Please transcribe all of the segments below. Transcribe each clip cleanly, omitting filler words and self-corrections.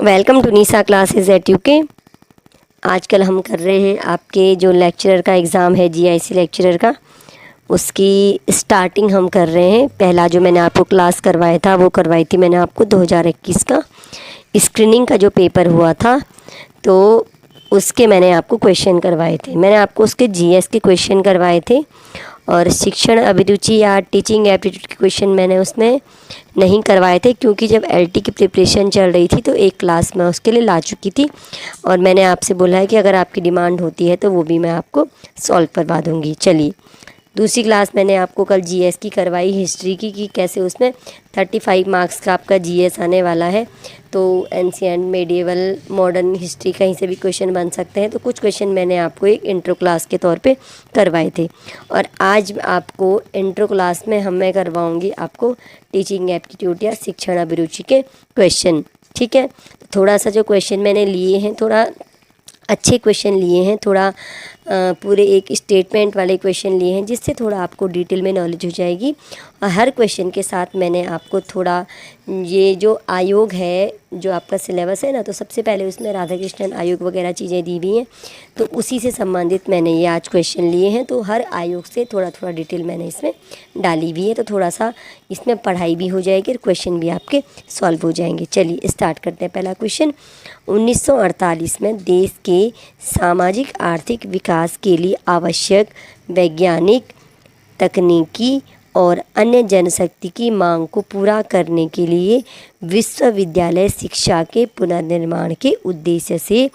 Welcome to Nisha classes at UK. आजकल हम कर रहे हैं आपके जो लेक्चरर का एग्ज़ाम है जीआईसी लेक्चरर का, उसकी स्टार्टिंग हम कर रहे हैं। पहला जो मैंने आपको क्लास करवाया था वो करवाई थी मैंने आपको 2021 का स्क्रीनिंग का जो पेपर हुआ था, तो उसके मैंने आपको क्वेश्चन करवाए थे। मैंने आपको उसके जीएस के क्वेश्चन करवाए थे और शिक्षण अभिरुचि या टीचिंग एप्टीट्यूड के क्वेश्चन मैंने उसमें नहीं करवाए थे, क्योंकि जब एलटी की प्रिपरेशन चल रही थी तो एक क्लास मैं उसके लिए ला चुकी थी और मैंने आपसे बोला है कि अगर आपकी डिमांड होती है तो वो भी मैं आपको सॉल्व करवा दूँगी। चलिए, दूसरी क्लास मैंने आपको कल जीएस की करवाई, हिस्ट्री की, कि कैसे उसमें 35 मार्क्स का आपका जीएस आने वाला है। तो एंशिएंट, मेडिएवल, मॉडर्न हिस्ट्री कहीं से भी क्वेश्चन बन सकते हैं। तो कुछ क्वेश्चन मैंने आपको एक इंट्रो क्लास के तौर पे करवाए थे और आज आपको इंट्रो क्लास में मैं करवाऊंगी आपको टीचिंग एप्टीट्यूड या शिक्षण अभिरुचि के क्वेश्चन। ठीक है, तो थोड़ा सा जो क्वेश्चन मैंने लिए हैं, थोड़ा अच्छे क्वेश्चन लिए हैं, थोड़ा पूरे एक स्टेटमेंट वाले क्वेश्चन लिए हैं, जिससे थोड़ा आपको डिटेल में नॉलेज हो जाएगी। और हर क्वेश्चन के साथ मैंने आपको थोड़ा ये जो आयोग है, जो आपका सिलेबस है ना, तो सबसे पहले उसमें राधा कृष्णन आयोग वगैरह चीज़ें दी हुई हैं, तो उसी से संबंधित मैंने ये आज क्वेश्चन लिए हैं। तो हर आयोग से थोड़ा थोड़ा डिटेल मैंने इसमें डाली हुई है, तो थोड़ा सा इसमें पढ़ाई भी हो जाएगी और क्वेश्चन भी आपके सॉल्व हो जाएंगे। चलिए स्टार्ट करते हैं। पहला क्वेश्चन, 1948 में देश के सामाजिक आर्थिक विकास के लिए आवश्यक वैज्ञानिक, तकनीकी और अन्य जनशक्ति की मांग को पूरा करने के लिए विश्वविद्यालय शिक्षा के पुनर्निर्माण के उद्देश्य से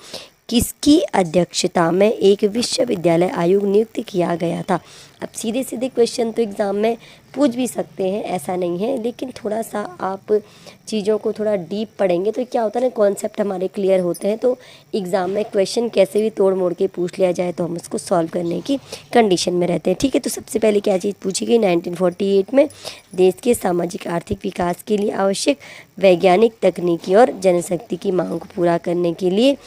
किसकी अध्यक्षता में एक विश्वविद्यालय आयोग नियुक्त किया गया था। अब सीधे सीधे क्वेश्चन तो एग्ज़ाम में पूछ भी सकते हैं, ऐसा नहीं है, लेकिन थोड़ा सा आप चीज़ों को थोड़ा डीप पढ़ेंगे तो क्या होता है ना, कॉन्सेप्ट हमारे क्लियर होते हैं। तो एग्ज़ाम में क्वेश्चन कैसे भी तोड़ मोड़ के पूछ लिया जाए तो हम उसको सॉल्व करने की कंडीशन में रहते हैं। ठीक है, तो सबसे पहले क्या चीज़ पूछी गई, 1948 में देश के सामाजिक आर्थिक विकास के लिए आवश्यक वैज्ञानिक, तकनीकी और जनशक्ति की मांग को पूरा करने के लिए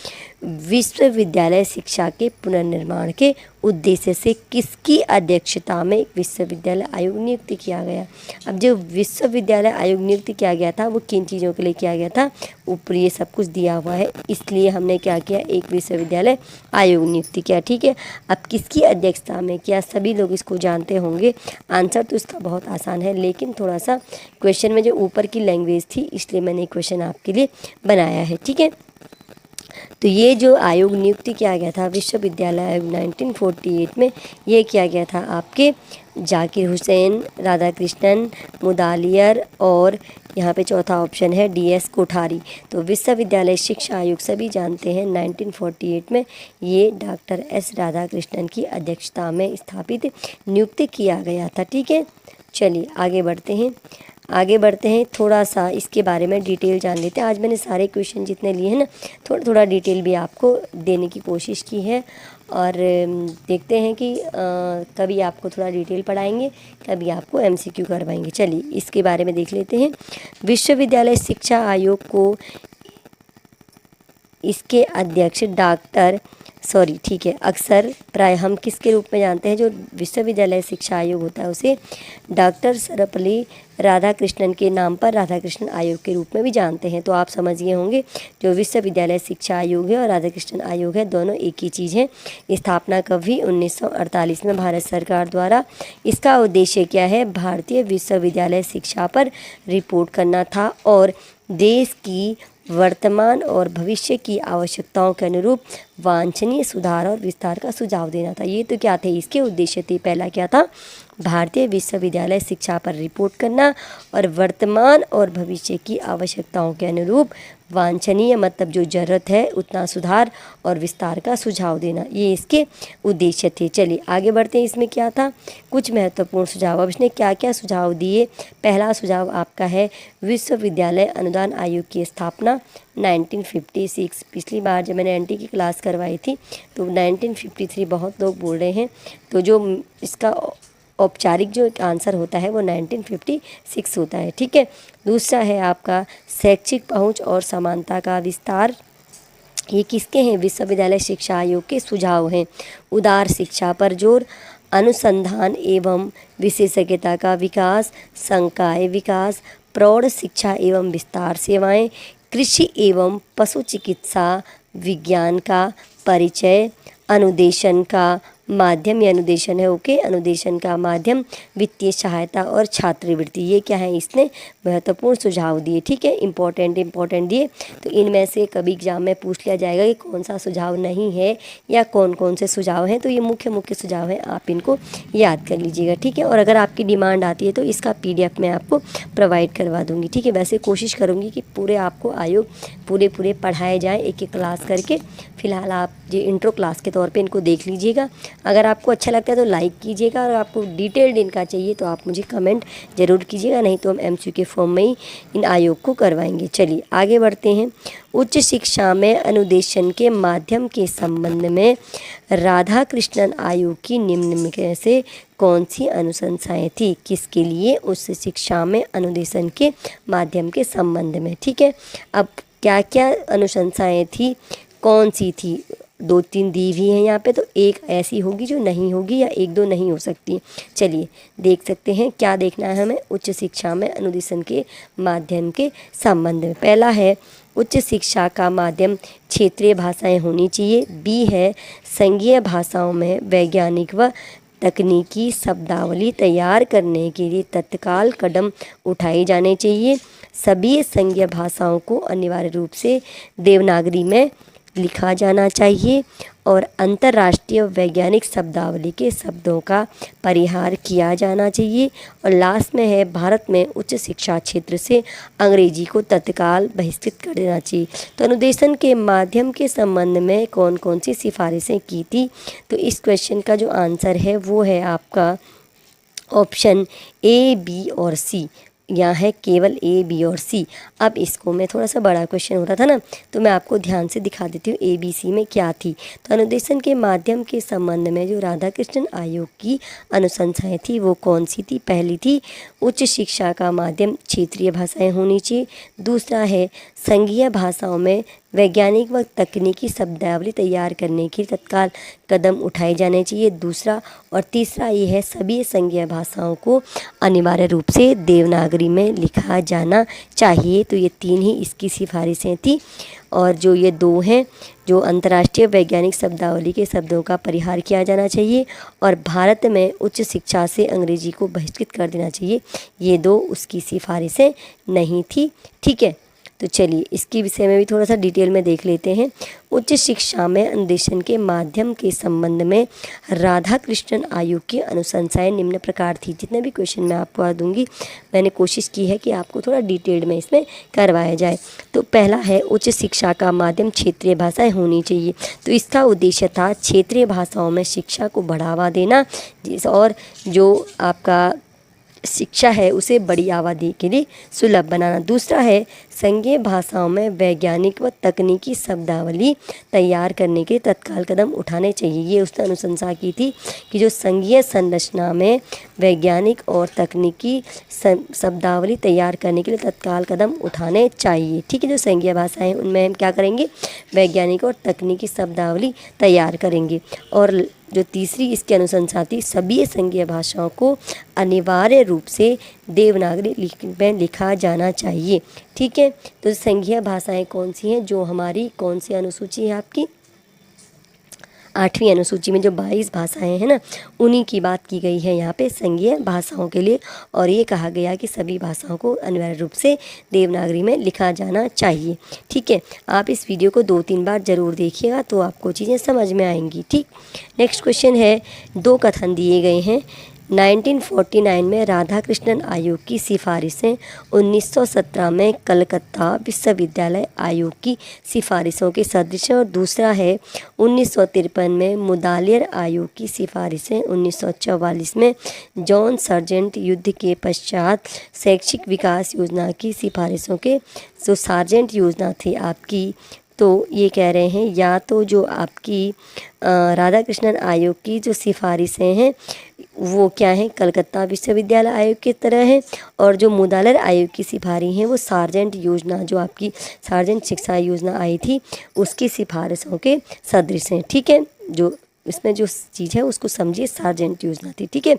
विश्वविद्यालय शिक्षा के पुनर्निर्माण के उद्देश्य से किसकी अध्यक्षता में एक विश्वविद्यालय आयोग नियुक्त किया गया। अब जो विश्वविद्यालय आयोग नियुक्त किया गया था वो किन चीज़ों के लिए किया गया था, ऊपर ये सब कुछ दिया हुआ है, इसलिए हमने क्या किया, एक विश्वविद्यालय आयोग नियुक्त किया। ठीक है, अब किसकी अध्यक्षता में किया, सभी लोग इसको जानते होंगे। आंसर तो इसका बहुत आसान है, लेकिन थोड़ा सा क्वेश्चन में जो ऊपर की लैंग्वेज थी, इसलिए मैंने क्वेश्चन आपके लिए बनाया है। ठीक है, तो ये जो आयोग नियुक्त किया गया था विश्वविद्यालय आयोग 1948 में, ये किया गया था आपके जाकिर हुसैन, राधा कृष्णन, मुदालियर और यहाँ पे चौथा ऑप्शन है डीएस कोठारी। तो विश्वविद्यालय शिक्षा आयोग सभी जानते हैं 1948 में ये डॉक्टर एस राधा कृष्णन की अध्यक्षता में स्थापित नियुक्त किया गया था। ठीक है, चलिए आगे बढ़ते हैं, थोड़ा सा इसके बारे में डिटेल जान लेते हैं। आज मैंने सारे क्वेश्चन जितने लिए हैं ना, थोड़ा थोड़ा डिटेल भी आपको देने की कोशिश की है और देखते हैं कि कभी आपको थोड़ा डिटेल पढ़ाएंगे, कभी आपको एमसीक्यू करवाएंगे। चलिए इसके बारे में देख लेते हैं। विश्वविद्यालय शिक्षा आयोग को इसके अध्यक्ष अक्सर प्राय हम किसके रूप में जानते हैं, जो विश्वविद्यालय शिक्षा आयोग होता है उसे डॉक्टर सर्वपल्ली राधाकृष्णन के नाम पर राधाकृष्णन आयोग के रूप में भी जानते हैं। तो आप समझ गए होंगे, जो विश्वविद्यालय शिक्षा आयोग है और राधाकृष्णन आयोग है, दोनों एक ही चीज़ है। स्थापना कब हुई, 1948 में भारत सरकार द्वारा। इसका उद्देश्य क्या है, भारतीय विश्वविद्यालय शिक्षा पर रिपोर्ट करना था और देश की वर्तमान और भविष्य की आवश्यकताओं के अनुरूप वांछनीय सुधार और विस्तार का सुझाव देना था। ये तो क्या थे, इसके उद्देश्य थे। पहला क्या था, भारतीय विश्वविद्यालय शिक्षा पर रिपोर्ट करना और वर्तमान और भविष्य की आवश्यकताओं के अनुरूप वांछनीय मतलब जो ज़रूरत है उतना सुधार और विस्तार का सुझाव देना, ये इसके उद्देश्य थे। चलिए आगे बढ़ते हैं। इसमें क्या था, कुछ महत्वपूर्ण सुझाव। अब इसने क्या क्या सुझाव दिए। पहला सुझाव आपका है विश्वविद्यालय अनुदान आयोग की स्थापना 1956। पिछली बार जब मैंने एनटी की क्लास करवाई थी तो 1953 बहुत लोग बोल रहे हैं, तो जो इसका औपचारिक जो एक आंसर होता है वो 1956 होता है। ठीक है, दूसरा है आपका शैक्षिक पहुंच और समानता का विस्तार। ये किसके हैं, विश्वविद्यालय शिक्षा आयोग के सुझाव हैं। उदार शिक्षा पर जोर, अनुसंधान एवं विशेषज्ञता का विकास, संकाय विकास, प्रौढ़ शिक्षा एवं विस्तार सेवाएं, कृषि एवं पशु चिकित्सा विज्ञान का परिचय, अनुदेशन का माध्यम, ये अनुदेशन है, ओके, अनुदेशन का माध्यम, वित्तीय सहायता और छात्रवृत्ति, ये क्या है, इसने महत्वपूर्ण सुझाव दिए। ठीक है, इंपॉर्टेंट दिए। तो इनमें से कभी एग्जाम में पूछ लिया जाएगा कि कौन सा सुझाव नहीं है या कौन कौन से सुझाव हैं, तो ये मुख्य सुझाव हैं, आप इनको याद कर लीजिएगा। ठीक है, और अगर आपकी डिमांड आती है तो इसका PDF मैं आपको प्रोवाइड करवा दूँगी। ठीक है, वैसे कोशिश करूँगी कि पूरे आपको आयोग पूरे पढ़ाए जाए एक क्लास करके। फ़िलहाल आप ये इंट्रो क्लास के तौर पे इनको देख लीजिएगा। अगर आपको अच्छा लगता है तो लाइक कीजिएगा, और आपको डिटेल्ड इनका चाहिए तो आप मुझे कमेंट ज़रूर कीजिएगा, नहीं तो हम MCQ के फॉर्म में ही इन आयोग को करवाएंगे। चलिए आगे बढ़ते हैं। उच्च शिक्षा में अनुदेशन के माध्यम के संबंध में राधा कृष्णन आयोग की निम्न में से कौन सी अनुशंसाएं थी? किसके लिए? उच्च शिक्षा में अनुदेशन के माध्यम के संबंध में। ठीक है, अब क्या क्या अनुशंसाएं थी, कौन सी थी? 2-3 दी हुई हैं यहाँ पे, तो एक ऐसी होगी जो नहीं होगी या 1-2 नहीं हो सकती। चलिए देख सकते हैं क्या देखना है हमें उच्च शिक्षा में अनुदेशन के माध्यम के संबंध में। पहला है उच्च शिक्षा का माध्यम क्षेत्रीय भाषाएं होनी चाहिए। बी है संघीय भाषाओं में वैज्ञानिक व तकनीकी शब्दावली तैयार करने के लिए तत्काल कदम उठाए जाने चाहिए। सभी संघीय भाषाओं को अनिवार्य रूप से देवनागरी में लिखा जाना चाहिए, और अंतर्राष्ट्रीय वैज्ञानिक शब्दावली के शब्दों का परिहार किया जाना चाहिए। और लास्ट में है भारत में उच्च शिक्षा क्षेत्र से अंग्रेजी को तत्काल बहिष्कृत कर देना चाहिए। तो अनुदेशन के माध्यम के संबंध में कौन कौन सी सिफारिशें की थी? तो इस क्वेश्चन का जो आंसर है वो है आपका ऑप्शन A, B और C। यहाँ है केवल A, B और C। अब इसको मैं थोड़ा सा बड़ा क्वेश्चन हो रहा था ना, तो मैं आपको ध्यान से दिखा देती हूँ A, B, C में क्या थी। तो अनुदेशन के माध्यम के संबंध में जो राधा कृष्णन आयोग की अनुशंसाएं थी वो कौन सी थी? पहली थी उच्च शिक्षा का माध्यम क्षेत्रीय भाषाएं होनी चाहिए। दूसरा है संघीय भाषाओं में वैज्ञानिक व तकनीकी शब्दावली तैयार करने के लिए तत्काल कदम उठाए जाने चाहिए। दूसरा और तीसरा ये है सभी संघीय भाषाओं को अनिवार्य रूप से देवनागरी में लिखा जाना चाहिए। तो ये 3 ही इसकी सिफारिशें थी। और जो ये 2 हैं, जो अंतर्राष्ट्रीय वैज्ञानिक शब्दावली के शब्दों का परिहार किया जाना चाहिए और भारत में उच्च शिक्षा से अंग्रेजी को बहिष्कृत कर देना चाहिए, ये 2 उसकी सिफारिशें नहीं थी। ठीक है, तो चलिए इसके विषय में भी थोड़ा सा डिटेल में देख लेते हैं। उच्च शिक्षा में अनुदेशन के माध्यम के संबंध में राधा कृष्णन आयोग की अनुशंसाएं निम्न प्रकार थी। जितने भी क्वेश्चन मैं आपको आ दूंगी, मैंने कोशिश की है कि आपको थोड़ा डिटेल्ड में इसमें करवाया जाए। तो पहला है उच्च शिक्षा का माध्यम क्षेत्रीय भाषाएं होनी चाहिए। तो इसका उद्देश्य था क्षेत्रीय भाषाओं में शिक्षा को बढ़ावा देना, और जो आपका शिक्षा है उसे बड़ी आबादी के लिए सुलभ बनाना। दूसरा है संघीय भाषाओं में वैज्ञानिक व तकनीकी शब्दावली तैयार करने के तत्काल कदम उठाने चाहिए। ये उसने अनुशंसा की थी कि जो संघीय संरचना में वैज्ञानिक और तकनीकी शब्दावली तैयार करने के लिए तत्काल कदम उठाने चाहिए। ठीक है, जो संघीय भाषाएं हैं उनमें हम क्या करेंगे? वैज्ञानिक और तकनीकी शब्दावली तैयार करेंगे। और जो तीसरी इसकी अनुशंसा थी, सभी संघीय भाषाओं को अनिवार्य रूप से देवनागरी में लिखा जाना चाहिए। ठीक है, तो संघीय भाषाएं कौन सी हैं? जो हमारी कौन सी अनुसूची है आपकी? 8वीं अनुसूची में जो 22 भाषाएं हैं ना, उन्हीं की बात की गई है यहाँ पे संघीय भाषाओं के लिए। और ये कहा गया कि सभी भाषाओं को अनिवार्य रूप से देवनागरी में लिखा जाना चाहिए। ठीक है, आप इस वीडियो को 2-3 बार ज़रूर देखिएगा तो आपको चीज़ें समझ में आएंगी। ठीक, नेक्स्ट क्वेश्चन है, 2 कथन दिए गए हैं। 1949 में राधा कृष्णन आयोग की सिफारिशें 1917 में कलकत्ता विश्वविद्यालय आयोग की सिफारिशों के सदृश हैं। और दूसरा है 1953 में मुदालियर आयोग की सिफारिशें 1944 में जॉन सार्जेंट युद्ध के पश्चात शैक्षिक विकास योजना की सिफारिशों के जो सार्जेंट योजना थी आपकी, तो ये कह रहे हैं या तो जो आपकी राधा कृष्णन आयोग की जो सिफारिशें हैं वो क्या हैं? कलकत्ता विश्वविद्यालय आयोग की तरह है। और जो मुदालियर आयोग की सिफारिशें हैं वो सार्जेंट योजना, जो आपकी सार्जेंट शिक्षा योजना आई थी उसकी सिफारिशों के सदृश हैं। ठीक है, जो इसमें जो चीज़ है उसको समझिए, सार्जेंट योजना थी। ठीक है,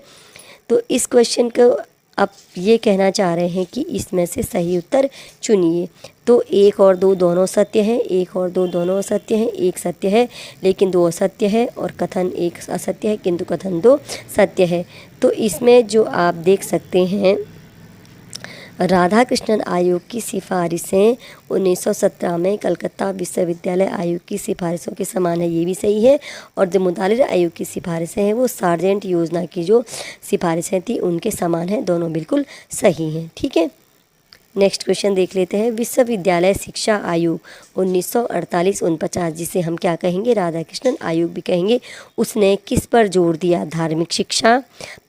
तो इस क्वेश्चन को अब ये कहना चाह रहे हैं कि इसमें से सही उत्तर चुनिए। तो 1 और 2 दोनों सत्य हैं, 1 और 2 दोनों असत्य हैं, 1 सत्य है लेकिन 2 असत्य है, और कथन 1 असत्य है किंतु कथन 2 सत्य है। तो इसमें जो आप देख सकते हैं, राधा कृष्णन आयोग की सिफारिशें 1917 में कलकत्ता विश्वविद्यालय आयोग की सिफारिशों के समान है, ये भी सही है। और जो मुतालिर आयोग की सिफारिशें हैं वो सार्जेंट योजना की जो सिफारिशें थी उनके समान है, दोनों बिल्कुल सही हैं। ठीक है, नेक्स्ट क्वेश्चन देख लेते हैं। विश्वविद्यालय शिक्षा आयोग 1948-49, जिसे हम क्या कहेंगे, राधा कृष्णन आयोग भी कहेंगे, उसने किस पर जोर दिया? धार्मिक शिक्षा,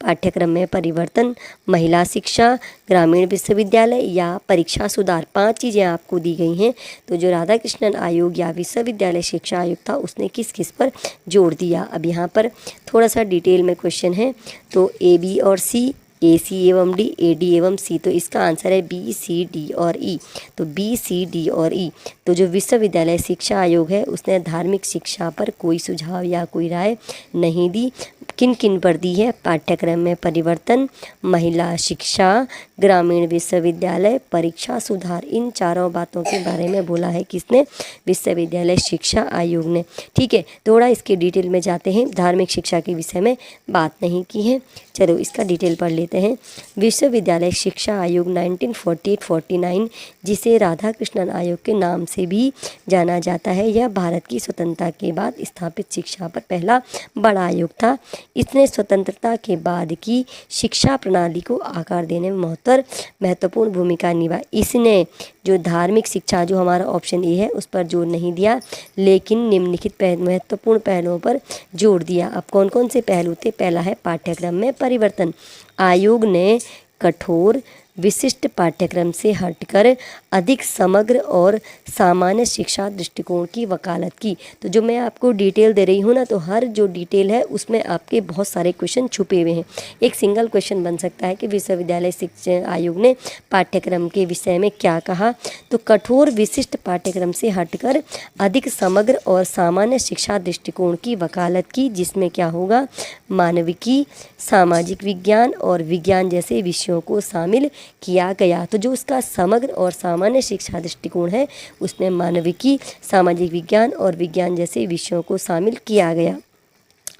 पाठ्यक्रम में परिवर्तन, महिला शिक्षा, ग्रामीण विश्वविद्यालय या परीक्षा सुधार। 5 चीज़ें आपको दी गई हैं। तो जो राधा कृष्णन आयोग या विश्वविद्यालय शिक्षा आयोग था उसने किस किस पर जोर दिया? अब यहाँ पर थोड़ा सा डिटेल में क्वेश्चन है। तो ए, बी और सी, ए, सी एवं डी, ए, डी एवं सी। तो इसका आंसर है बी, सी, डी और ई। तो बी, सी, डी और ई। तो जो विश्वविद्यालय शिक्षा आयोग है उसने धार्मिक शिक्षा पर कोई सुझाव या कोई राय नहीं दी। किन किन पर दी है? पाठ्यक्रम में परिवर्तन, महिला शिक्षा, ग्रामीण विश्वविद्यालय, परीक्षा सुधार। इन चारों बातों के बारे में बोला है किसने? विश्वविद्यालय शिक्षा आयोग ने। ठीक है, थोड़ा इसके डिटेल में जाते हैं। धार्मिक शिक्षा के विषय में बात नहीं की है, चलो इसका डिटेल पढ़ लेते हैं। विश्वविद्यालय शिक्षा आयोग 1948-49, जिसे राधा कृष्णन आयोग के नाम से भी जाना जाता है, यह भारत की स्वतंत्रता के बाद स्थापित शिक्षा पर पहला बड़ा आयोग था। इसने स्वतंत्रता के बाद की शिक्षा प्रणाली को आकार देने में महत्वपूर्ण भूमिका निभाई। इसने जो धार्मिक शिक्षा, जो हमारा ऑप्शन ए है, उस पर जोर नहीं दिया, लेकिन निम्नलिखित महत्वपूर्ण पहलुओं पर जोर दिया। अब कौन कौन से पहलू थे? पहला है पाठ्यक्रम में परिवर्तन। आयोग ने कठोर विशिष्ट पाठ्यक्रम से हटकर अधिक समग्र और सामान्य शिक्षा दृष्टिकोण की वकालत की। तो जो मैं आपको डिटेल दे रही हूँ ना, तो हर जो डिटेल है उसमें आपके बहुत सारे क्वेश्चन छुपे हुए हैं। एक सिंगल क्वेश्चन बन सकता है कि विश्वविद्यालय शिक्षा आयोग ने पाठ्यक्रम के विषय में क्या कहा। तो कठोर विशिष्ट पाठ्यक्रम से हटकर अधिक समग्र और सामान्य शिक्षा दृष्टिकोण की वकालत की, जिसमें क्या होगा? मानविकी, सामाजिक विज्ञान और विज्ञान जैसे विषयों को शामिल किया गया। तो जो उसका समग्र और सामान्य शिक्षा दृष्टिकोण है उसमें मानविकी, सामाजिक विज्ञान और विज्ञान जैसे विषयों को शामिल किया गया।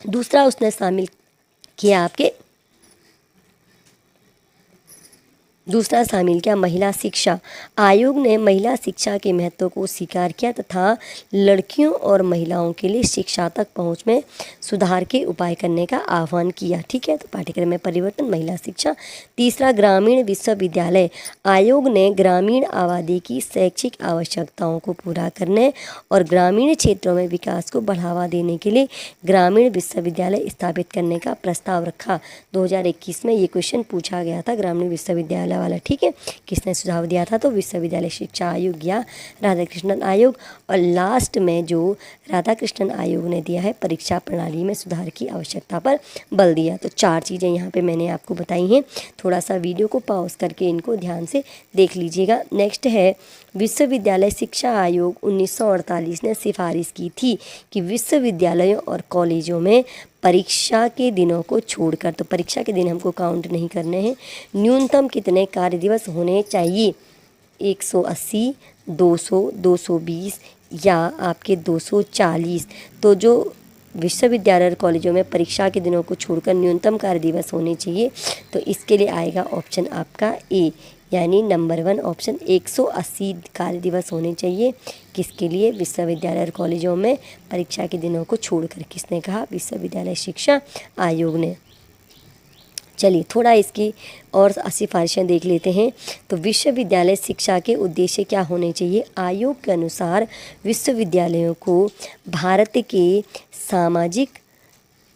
दूसरा उसने शामिल किया क्या? महिला शिक्षा। आयोग ने महिला शिक्षा के महत्व को स्वीकार किया तथा लड़कियों और महिलाओं के लिए शिक्षा तक पहुंच में सुधार के उपाय करने का आह्वान किया। ठीक है, तो पाठ्यक्रम में परिवर्तन, महिला शिक्षा। तीसरा, ग्रामीण विश्वविद्यालय। आयोग ने ग्रामीण आबादी की शैक्षिक आवश्यकताओं को पूरा करने और ग्रामीण क्षेत्रों में विकास को बढ़ावा देने के लिए ग्रामीण विश्वविद्यालय स्थापित करने का प्रस्ताव रखा। 2021 में ये क्वेश्चन पूछा गया था, ग्रामीण विश्वविद्यालय वाला। ठीक है, किसने सुझाव दिया था? तो विश्वविद्यालय शिक्षा आयोग या राधा कृष्णन आयोग। और लास्ट में जो राधा कृष्णन आयोग ने दिया है, परीक्षा प्रणाली में सुधार की आवश्यकता पर बल दिया। तो 4 चीज़ें यहाँ पे मैंने आपको बताई हैं। थोड़ा सा वीडियो को पॉज करके इनको ध्यान से देख लीजिएगा। नेक्स्ट है, विश्वविद्यालय शिक्षा आयोग 1948 ने सिफारिश की थी कि विश्वविद्यालयों और कॉलेजों में परीक्षा के दिनों को छोड़कर, तो परीक्षा के दिन हमको काउंट नहीं करने हैं, न्यूनतम कितने कार्य दिवस होने चाहिए? 180, 200, 220 या आपके 240। तो जो विश्वविद्यालय और कॉलेजों में परीक्षा के दिनों को छोड़कर न्यूनतम कार्य दिवस होने चाहिए, तो इसके लिए आएगा ऑप्शन आपका ए, यानी नंबर 1 ऑप्शन। 180 कार्य दिवस होने चाहिए किसके लिए? विश्वविद्यालय और कॉलेजों में परीक्षा के दिनों को छोड़कर। किसने कहा? विश्वविद्यालय शिक्षा आयोग ने। चलिए थोड़ा इसकी और सिफारिशें देख लेते हैं। तो विश्वविद्यालय शिक्षा के उद्देश्य क्या होने चाहिए? आयोग के अनुसार विश्वविद्यालयों को भारत के सामाजिक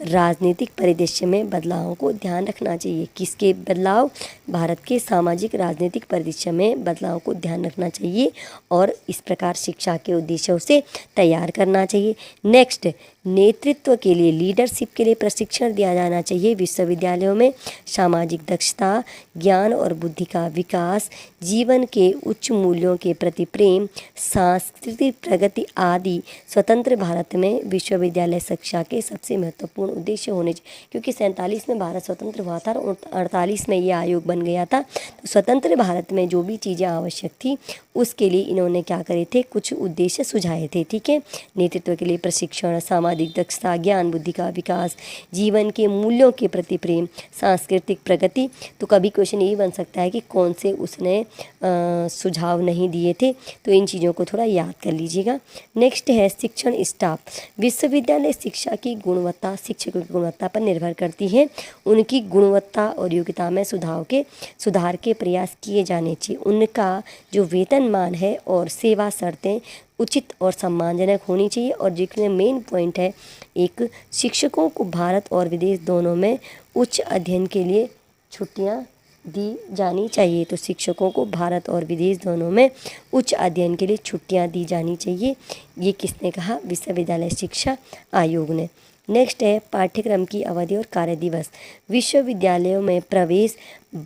राजनीतिक परिदृश्य में बदलावों को ध्यान रखना चाहिए। किसके बदलाव? भारत के सामाजिक राजनीतिक परिदृश्य में बदलाव को ध्यान रखना चाहिए और इस प्रकार शिक्षा के उद्देश्यों से तैयार करना चाहिए। नेक्स्ट, नेतृत्व के लिए, लीडरशिप के लिए प्रशिक्षण दिया जाना चाहिए विश्वविद्यालयों में। सामाजिक दक्षता, ज्ञान और बुद्धि का विकास, जीवन के उच्च मूल्यों के प्रति प्रेम, सांस्कृतिक प्रगति आदि स्वतंत्र भारत में विश्वविद्यालय शिक्षा के सबसे महत्वपूर्ण महत्वपूर्ण उद्देश्य होने चाहिए, क्योंकि 47 में भारत स्वतंत्र हुआ था और 48 में ये आयोग बन गया था। तो स्वतंत्र भारत में जो भी चीज़ें आवश्यक थी उसके लिए इन्होंने क्या करे थे, कुछ उद्देश्य सुझाए थे। ठीक है, नेतृत्व के लिए प्रशिक्षण, सामाजिक दक्षता, ज्ञान बुद्धि का विकास, जीवन के मूल्यों के प्रति प्रेम, सांस्कृतिक प्रगति। तो कभी क्वेश्चन ये बन सकता है कि कौन से उसने सुझाव नहीं दिए थे, तो इन चीज़ों को थोड़ा याद कर लीजिएगा। नेक्स्ट है शिक्षण स्टाफ। विश्वविद्यालय शिक्षा की गुणवत्ता शिक्षकों की गुणवत्ता पर निर्भर करती है। उनकी गुणवत्ता और योग्यता में सुधार के प्रयास किए जाने चाहिए। उनका जो वेतनमान है और सेवा शर्तें उचित और सम्मानजनक होनी चाहिए। और जिसमें मेन पॉइंट है, एक शिक्षकों को भारत और विदेश दोनों में उच्च अध्ययन के लिए छुट्टियां दी जानी चाहिए। तो शिक्षकों को भारत और विदेश दोनों में उच्च अध्ययन के लिए छुट्टियां दी जानी चाहिए। ये किसने कहा? विश्वविद्यालय शिक्षा आयोग ने। नेक्स्ट है पाठ्यक्रम की अवधि और कार्य दिवस। विश्वविद्यालयों में प्रवेश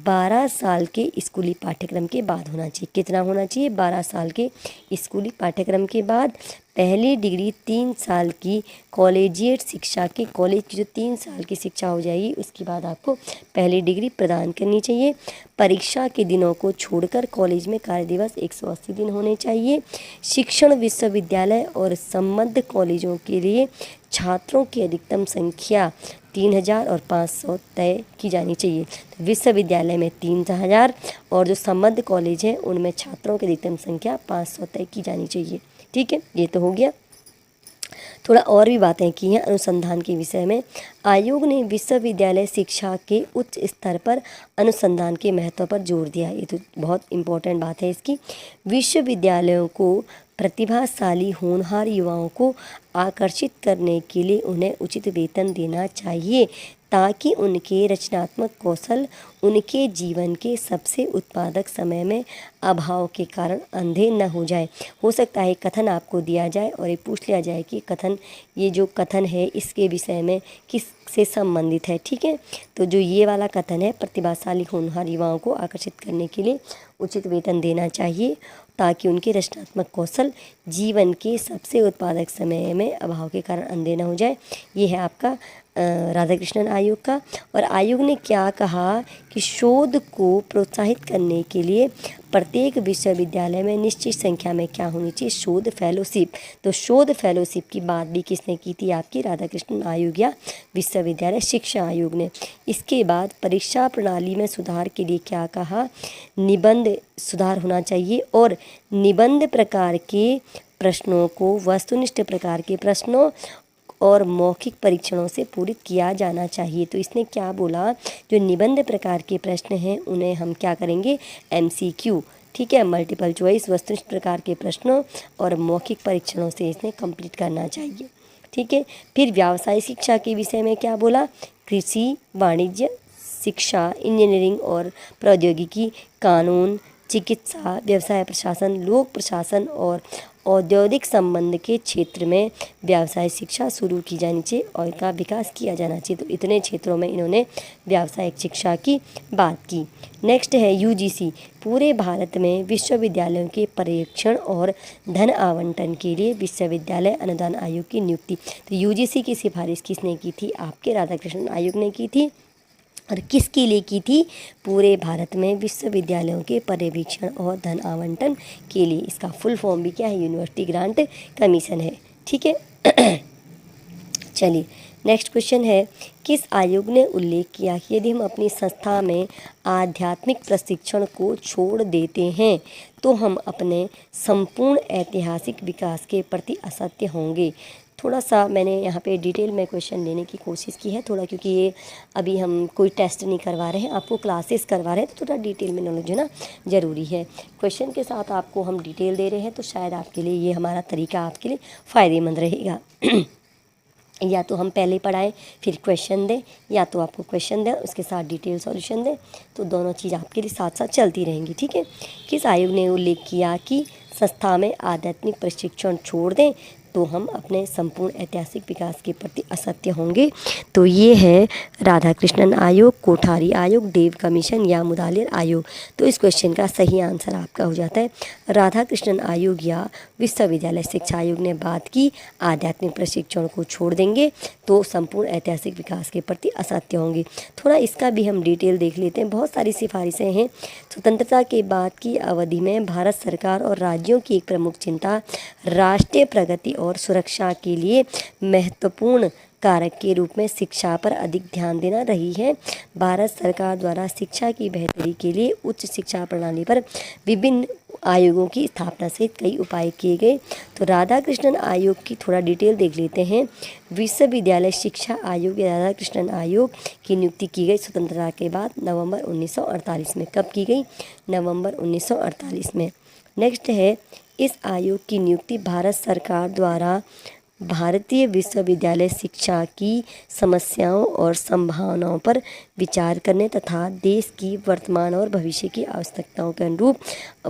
12 साल के स्कूली पाठ्यक्रम के बाद होना चाहिए। कितना होना चाहिए? 12 साल के स्कूली पाठ्यक्रम के बाद। पहली डिग्री 3 साल की कॉलेजिएट शिक्षा की, कॉलेज की जो 3 साल की शिक्षा हो जाएगी उसके बाद आपको पहली डिग्री प्रदान करनी चाहिए। परीक्षा के दिनों को छोड़कर कॉलेज में कार्य दिवस 180 दिन होने चाहिए। शिक्षण विश्वविद्यालय और संबद्ध कॉलेजों के लिए छात्रों की अधिकतम संख्या 3000 और 500 तय की जानी चाहिए। तो विश्वविद्यालय में 3000 और जो संबद्ध कॉलेज हैं उनमें छात्रों की अधिकतम संख्या 500 तय की जानी चाहिए। ठीक है, ये तो हो गया। थोड़ा और भी बातें की हैं अनुसंधान के विषय में। आयोग ने विश्वविद्यालय शिक्षा के उच्च स्तर पर अनुसंधान के महत्व पर जोर दिया। ये तो बहुत इम्पोर्टेंट बात है इसकी। विश्वविद्यालयों को प्रतिभाशाली होनहार युवाओं को आकर्षित करने के लिए उन्हें उचित वेतन देना चाहिए, ताकि उनके रचनात्मक कौशल उनके जीवन के सबसे उत्पादक समय में अभाव के कारण अंधे न हो जाए। हो सकता है कथन आपको दिया जाए और ये पूछ लिया जाए कि कथन, ये जो कथन है इसके विषय में किस से संबंधित है। ठीक है, तो जो ये वाला कथन है, प्रतिभाशाली होनहार युवाओं को आकर्षित करने के लिए उचित वेतन देना चाहिए, ताकि उनके रचनात्मक कौशल जीवन के सबसे उत्पादक समय में अभाव के कारण अंधे न हो जाए। ये है आपका राधाकृष्णन आयोग का। और आयोग ने क्या कहा कि शोध को प्रोत्साहित करने के लिए प्रत्येक विश्वविद्यालय में निश्चित संख्या में क्या होनी चाहिए? शोध फेलोशिप। तो शोध फेलोशिप की बात भी किसने की थी? आपकी राधाकृष्णन आयोग या विश्वविद्यालय शिक्षा आयोग ने। इसके बाद परीक्षा प्रणाली में सुधार के लिए क्या कहा? निबंध सुधार होना चाहिए और निबंध प्रकार के प्रश्नों को वस्तुनिष्ठ प्रकार के प्रश्नों और मौखिक परीक्षणों से पूरित किया जाना चाहिए। तो इसने क्या बोला? जो निबंध प्रकार के प्रश्न हैं उन्हें हम क्या करेंगे? MCQ, ठीक है, मल्टीपल चॉइस वस्तुनिष्ठ प्रकार के प्रश्नों और मौखिक परीक्षणों से इसने कंप्लीट करना चाहिए। ठीक है, फिर व्यावसायिक शिक्षा के विषय में क्या बोला? कृषि, वाणिज्य शिक्षा, इंजीनियरिंग और प्रौद्योगिकी, कानून, चिकित्सा, व्यवसाय प्रशासन, लोक प्रशासन और औद्योगिक संबंध के क्षेत्र में व्यावसायिक शिक्षा शुरू की जानी चाहिए और इनका विकास किया जाना चाहिए। तो इतने क्षेत्रों में इन्होंने व्यावसायिक शिक्षा की बात की। नेक्स्ट है UGC। पूरे भारत में विश्वविद्यालयों के पर्यवेक्षण और धन आवंटन के लिए विश्वविद्यालय अनुदान आयोग की नियुक्ति। तो UGC की सिफारिश किसने की थी? आपके राधाकृष्णन आयोग ने की थी। और किसके लिए की थी? पूरे भारत में विश्वविद्यालयों के पर्यवेक्षण और धन आवंटन के लिए। इसका फुल फॉर्म भी क्या है? यूनिवर्सिटी ग्रांट कमीशन है। ठीक है चलिए नेक्स्ट क्वेश्चन है, किस आयोग ने उल्लेख किया कि यदि हम अपनी संस्था में आध्यात्मिक प्रशिक्षण को छोड़ देते हैं तो हम अपने संपूर्ण ऐतिहासिक विकास के प्रति असत्य होंगे। थोड़ा सा मैंने यहाँ पे डिटेल में क्वेश्चन लेने की कोशिश की है थोड़ा, क्योंकि ये अभी हम कोई टेस्ट नहीं करवा रहे हैं, आपको क्लासेस करवा रहे हैं, तो थोड़ा डिटेल में नॉलेज होना ज़रूरी है। क्वेश्चन के साथ आपको हम डिटेल दे रहे हैं, तो शायद आपके लिए ये हमारा तरीका आपके लिए फ़ायदेमंद रहेगा। या तो हम पहले पढ़ाएं फिर क्वेश्चन दें, या तो आपको क्वेश्चन दें उसके साथ डिटेल सॉल्यूशन दें, तो दोनों चीज़ आपके लिए साथ साथ चलती रहेंगी। ठीक है, किस आयोग ने उल्लेख किया कि संस्था में आध्यात्मिक प्रशिक्षण छोड़ दें तो हम अपने संपूर्ण ऐतिहासिक विकास के प्रति असत्य होंगे। तो ये है राधा कृष्णन आयोग, कोठारी आयोग, देव कमीशन या मुदालियर आयोग। तो इस क्वेश्चन का सही आंसर आपका हो जाता है राधा कृष्णन आयोग या विश्वविद्यालय शिक्षा आयोग ने बात की आध्यात्मिक प्रशिक्षण को छोड़ देंगे तो संपूर्ण ऐतिहासिक विकास के प्रति असत्य होंगे। थोड़ा इसका भी हम डिटेल देख लेते हैं। बहुत सारी सिफारिशें हैं। स्वतंत्रता के बाद की अवधि में भारत सरकार और राज्यों की एक प्रमुख चिंता राष्ट्रीय प्रगति और सुरक्षा के लिए महत्वपूर्ण कारक के रूप में शिक्षा पर अधिक ध्यान देना रही है। भारत सरकार द्वारा शिक्षा की बेहतरी के लिए उच्च शिक्षा प्रणाली पर विभिन्न आयोगों की स्थापना सहित कई उपाय किए गए। तो राधा कृष्णन आयोग की थोड़ा डिटेल देख लेते हैं। विश्वविद्यालय शिक्षा आयोग या राधा कृष्णन आयोग की नियुक्ति की गई स्वतंत्रता के बाद नवंबर 1948 में। कब की गई? नवंबर 1948 में। नेक्स्ट है, इस आयोग की नियुक्ति भारत सरकार द्वारा भारतीय विश्वविद्यालय शिक्षा की समस्याओं और संभावनाओं पर विचार करने तथा देश की वर्तमान और भविष्य की आवश्यकताओं के अनुरूप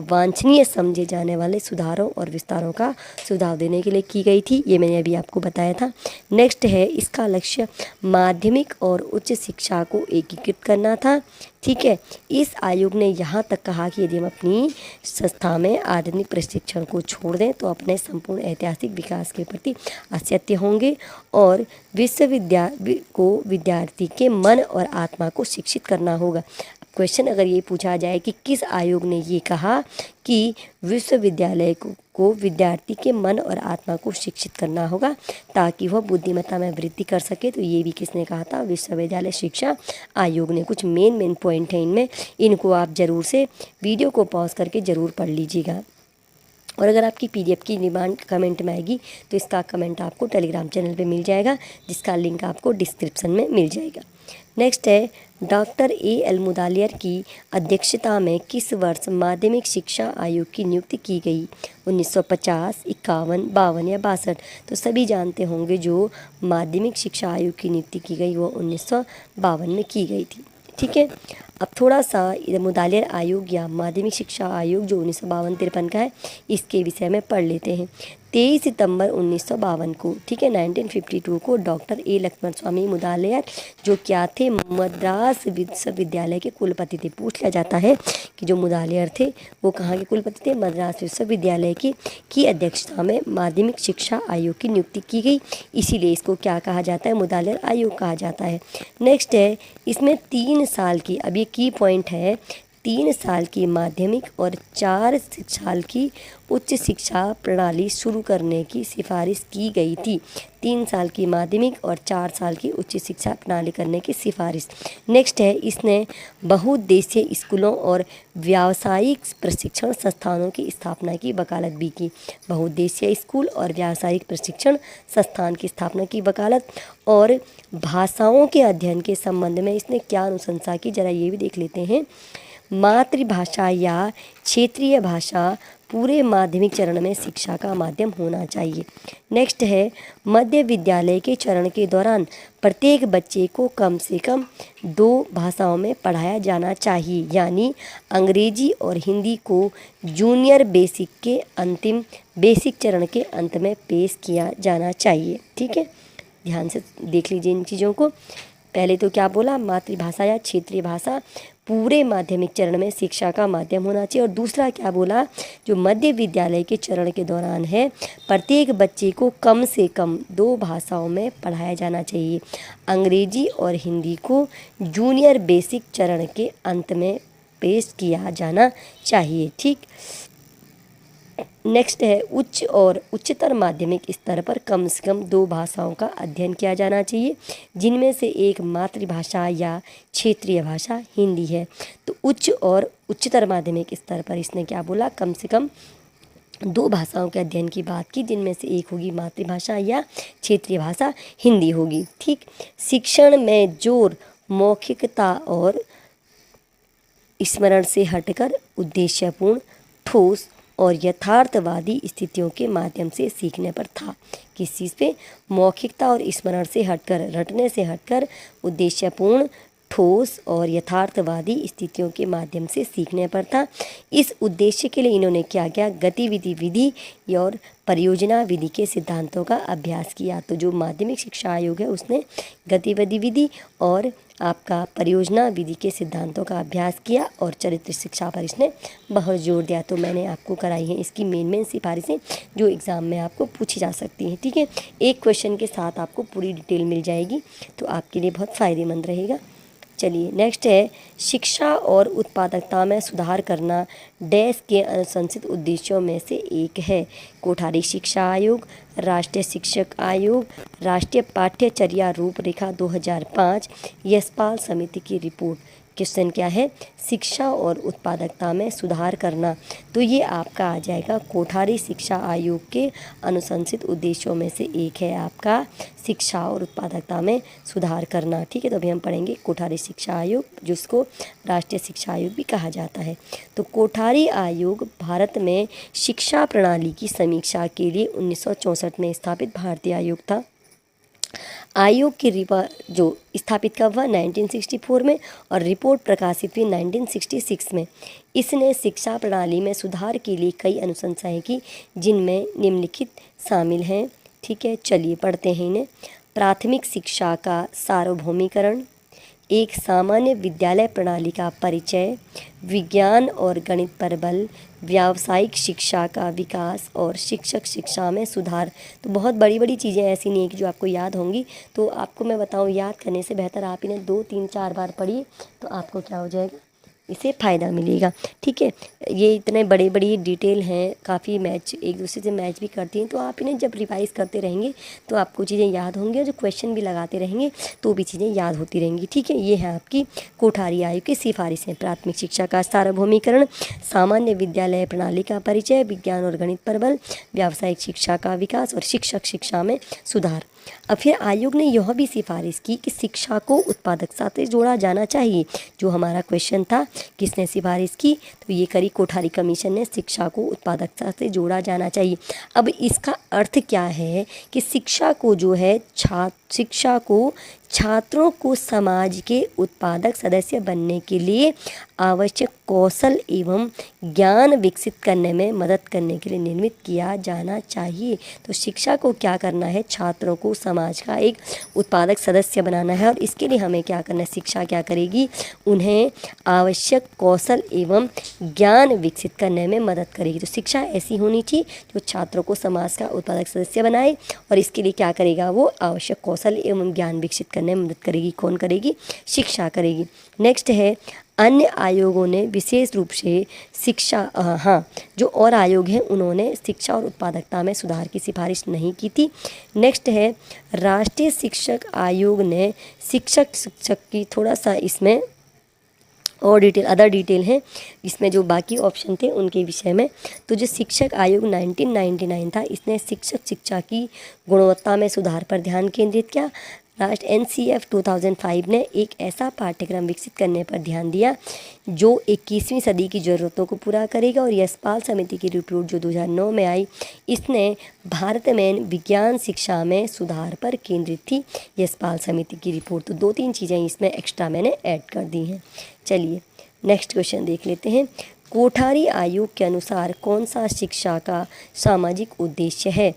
वांछनीय समझे जाने वाले सुधारों और विस्तारों का सुझाव देने के लिए की गई थी। ये मैंने अभी आपको बताया था। नेक्स्ट है, इसका लक्ष्य माध्यमिक और उच्च शिक्षा को एकीकृत करना था। ठीक है, इस आयोग ने यहाँ तक कहा कि यदि हम अपनी संस्था में आधुनिक प्रशिक्षण को छोड़ दें तो अपने संपूर्ण ऐतिहासिक विकास के प्रति असत्य होंगे और विश्वविद्यालय को विद्यार्थी के मन और आत्मा को शिक्षित करना होगा। क्वेश्चन अगर ये पूछा जाए कि किस आयोग ने ये कहा कि विश्वविद्यालय को विद्यार्थी के मन और आत्मा को शिक्षित करना होगा ताकि वह बुद्धिमत्ता में वृद्धि कर सके, तो ये भी किसने कहा था? विश्वविद्यालय शिक्षा आयोग ने। कुछ मेन पॉइंट हैं इनमें, इनको आप ज़रूर से वीडियो को पॉज करके ज़रूर पढ़ लीजिएगा। और अगर आपकी पीडीएफ की डिमांड कमेंट में आएगी तो इसका कमेंट आपको टेलीग्राम चैनल पे मिल जाएगा, जिसका लिंक आपको डिस्क्रिप्शन में मिल जाएगा। नेक्स्ट है, डॉक्टर ए.एल. मुदालियर की अध्यक्षता में किस वर्ष माध्यमिक शिक्षा आयोग की नियुक्ति की गई? 1950, 51, 52 या 62? तो सभी जानते होंगे जो माध्यमिक शिक्षा आयोग की नियुक्ति की गई वो 1952 में की गई थी। ठीक है, अब थोड़ा सा मुदालियर आयोग या माध्यमिक शिक्षा आयोग जो 1952-53 का है इसके विषय में पढ़ लेते हैं। 23 सितंबर 1952 को, ठीक है, 1952 को डॉक्टर ए लक्ष्मण स्वामी मुदालियर जो क्या थे? मद्रास विश्वविद्यालय के कुलपति थे। पूछ लिया जाता है कि जो मुदालियर थे वो कहाँ के कुलपति थे? मद्रास विश्वविद्यालय की अध्यक्षता में माध्यमिक शिक्षा आयोग की नियुक्ति की गई, इसीलिए इसको क्या कहा जाता है? मुदालियर आयोग कहा जाता है। नेक्स्ट है, इसमें 3 साल की, अब ये की पॉइंट है, 3 साल की माध्यमिक और 4 साल की उच्च शिक्षा प्रणाली शुरू करने की सिफारिश की गई थी। 3 साल की माध्यमिक और 4 साल की उच्च शिक्षा प्रणाली करने की सिफारिश। नेक्स्ट है, इसने बहुउद्देशीय स्कूलों और व्यावसायिक प्रशिक्षण संस्थानों की स्थापना की वकालत भी की। बहुउद्देशीय स्कूल और व्यावसायिक प्रशिक्षण संस्थान की स्थापना की वकालत। और भाषाओं के अध्ययन के संबंध में इसने क्या अनुशंसा की, जरा ये भी देख लेते हैं। मातृभाषा या क्षेत्रीय भाषा पूरे माध्यमिक चरण में शिक्षा का माध्यम होना चाहिए। नेक्स्ट है, मध्य विद्यालय के चरण के दौरान प्रत्येक बच्चे को कम से कम 2 भाषाओं में पढ़ाया जाना चाहिए, यानी अंग्रेजी और हिंदी को जूनियर बेसिक चरण के अंत में पेश किया जाना चाहिए। ठीक है, ध्यान से देख लीजिए इन चीज़ों को। पहले तो क्या बोला? मातृभाषा या क्षेत्रीय भाषा पूरे माध्यमिक चरण में शिक्षा का माध्यम होना चाहिए। और दूसरा क्या बोला? जो मध्य विद्यालय के चरण के दौरान है प्रत्येक बच्चे को कम से कम 2 भाषाओं में पढ़ाया जाना चाहिए, अंग्रेजी और हिंदी को जूनियर बेसिक चरण के अंत में पेश किया जाना चाहिए। ठीक, नेक्स्ट है, उच्च और उच्चतर माध्यमिक स्तर पर कम से कम 2 भाषाओं का अध्ययन किया जाना चाहिए, जिनमें से एक मातृभाषा या क्षेत्रीय भाषा हिंदी है। तो उच्च और उच्चतर माध्यमिक स्तर पर इसने क्या बोला? कम से कम 2 भाषाओं के अध्ययन की बात की, जिनमें से एक होगी मातृभाषा या क्षेत्रीय भाषा हिंदी होगी। ठीक, शिक्षण में जोर मौखिकता और स्मरण से हटकर उद्देश्यपूर्ण, ठोस और यथार्थवादी स्थितियों के माध्यम से सीखने पर था। किस चीज़ पे? मौखिकता और स्मरण से हटकर, रटने से हटकर उद्देश्यपूर्ण, ठोस और यथार्थवादी स्थितियों के माध्यम से सीखने पर था। इस उद्देश्य के लिए इन्होंने क्या किया, गतिविधि विधि और परियोजना विधि के सिद्धांतों का अभ्यास किया। तो जो माध्यमिक शिक्षा आयोग है उसने गतिविधि विधि और आपका परियोजना विधि के सिद्धांतों का अभ्यास किया और चरित्र शिक्षा पर इसने बहुत जोर दिया। तो मैंने आपको कराई है इसकी मेन सिफारिशें जो एग्ज़ाम में आपको पूछी जा सकती हैं। ठीक है, एक क्वेश्चन के साथ आपको पूरी डिटेल मिल जाएगी, तो आपके लिए बहुत फ़ायदेमंद रहेगा। चलिए नेक्स्ट है, शिक्षा और उत्पादकता में सुधार करना डैश के अनुशंसित उद्देश्यों में से एक है। कोठारी शिक्षा आयोग, राष्ट्रीय शिक्षक आयोग, राष्ट्रीय पाठ्यचर्या रूपरेखा 2005, यशपाल समिति की रिपोर्ट। क्वेश्चन क्या है, शिक्षा और उत्पादकता में सुधार करना। तो ये आपका आ जाएगा कोठारी शिक्षा आयोग के अनुशंसित उद्देश्यों में से एक है आपका शिक्षा और उत्पादकता में सुधार करना। ठीक है, तो अभी हम पढ़ेंगे कोठारी शिक्षा आयोग, जिसको राष्ट्रीय शिक्षा आयोग भी कहा जाता है। तो कोठारी आयोग भारत में शिक्षा प्रणाली की समीक्षा के लिए 1964 में स्थापित भारतीय आयोग था। आयोग की जो स्थापित कब हुआ 1964 में और रिपोर्ट प्रकाशित हुई 1966 में। इसने शिक्षा प्रणाली में सुधार के लिए कई अनुशंसाएं की, जिनमें निम्नलिखित शामिल हैं। ठीक है, चलिए पढ़ते हैं इन्हें। प्राथमिक शिक्षा का सार्वभौमिकरण, एक सामान्य विद्यालय प्रणाली का परिचय, विज्ञान और गणित पर बल, व्यावसायिक शिक्षा का विकास और शिक्षक शिक्षा में सुधार। तो बहुत बड़ी बड़ी चीज़ें ऐसी नहीं है कि जो आपको याद होंगी, तो आपको मैं बताऊं याद करने से बेहतर आप इन्हें 2 3 4 बार पढ़िए, तो आपको क्या हो जाएगा, इसे फ़ायदा मिलेगा। ठीक है, ये इतने बड़े बड़ी डिटेल हैं, काफ़ी मैच एक दूसरे से मैच भी करती हैं, तो आप इन्हें जब रिवाइज़ करते रहेंगे तो आपको चीज़ें याद होंगी और जो क्वेश्चन भी लगाते रहेंगे तो भी चीज़ें याद होती रहेंगी। ठीक है, ये है आपकी कोठारी आयोग की सिफारिशें। प्राथमिक शिक्षा का सार्वभौमिकरण, सामान्य विद्यालय प्रणाली का परिचय, विज्ञान और गणित पर बल, व्यावसायिक शिक्षा का विकास और शिक्षक शिक्षा में सुधार। अब फिर आयोग ने यह भी सिफारिश की कि शिक्षा को उत्पादकता से जोड़ा जाना चाहिए। जो हमारा क्वेश्चन था, किसने सिफारिश की, तो ये करी कोठारी कमीशन ने, शिक्षा को उत्पादकता से जोड़ा जाना चाहिए। अब इसका अर्थ क्या है कि शिक्षा को जो है शिक्षा को छात्रों को समाज के उत्पादक सदस्य बनने के लिए आवश्यक कौशल एवं ज्ञान विकसित करने में मदद करने के लिए निर्मित किया जाना चाहिए। तो शिक्षा को क्या करना है, छात्रों को समाज का एक उत्पादक सदस्य बनाना है, और इसके लिए हमें क्या करना है, शिक्षा क्या करेगी, उन्हें आवश्यक कौशल एवं ज्ञान विकसित करने में मदद करेगी। तो शिक्षा ऐसी होनी चाहिए जो छात्रों को समाज का उत्पादक सदस्य बनाए, और इसके लिए क्या करेगा, वो आवश्यक कौशल एवं ज्ञान विकसित करने में मदद करेगी। कौन करेगी, शिक्षा करेगी। नेक्स्ट है, अन्य आयोगों ने विशेष रूप से शिक्षा जो और आयोग हैं उन्होंने शिक्षा और उत्पादकता में सुधार की सिफारिश नहीं की थी। नेक्स्ट है, राष्ट्रीय शिक्षक आयोग ने शिक्षक की थोड़ा सा इसमें और डिटेल अदर डिटेल है इसमें, जो बाकी ऑप्शन थे उनके विषय में। तो जो शिक्षक आयोग 1999 था, इसने शिक्षक शिक्षा की गुणवत्ता में सुधार पर ध्यान केंद्रित किया। राष्ट्र NCF 2005 ने एक ऐसा पाठ्यक्रम विकसित करने पर ध्यान दिया जो 21वीं सदी की ज़रूरतों को पूरा करेगा। और यशपाल समिति की रिपोर्ट जो 2009 में आई, इसने भारत में विज्ञान शिक्षा में सुधार पर केंद्रित थी, यशपाल समिति की रिपोर्ट। तो 2-3 चीज़ें इसमें एक्स्ट्रा मैंने ऐड कर दी हैं। चलिए नेक्स्ट क्वेश्चन देख लेते हैं। कोठारी आयोग के अनुसार कौन सा शिक्षा का सामाजिक उद्देश्य है?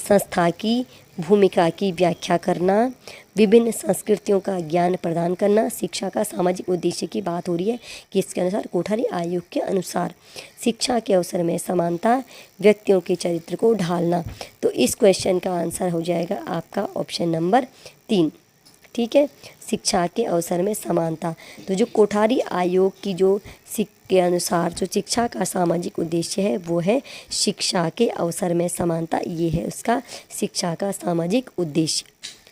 संस्था की भूमिका की व्याख्या करना, विभिन्न संस्कृतियों का ज्ञान प्रदान करना। शिक्षा का सामाजिक उद्देश्य की बात हो रही है कि इसके अनुसार कोठारी आयोग के अनुसार शिक्षा के अवसर में समानता, व्यक्तियों के चरित्र को ढालना। तो इस क्वेश्चन का आंसर हो जाएगा आपका ऑप्शन नंबर 3। ठीक है, शिक्षा के अवसर में समानता। तो जो कोठारी आयोग की जो के अनुसार जो शिक्षा का सामाजिक उद्देश्य है वो है शिक्षा के अवसर में समानता। ये है उसका शिक्षा का सामाजिक उद्देश्य।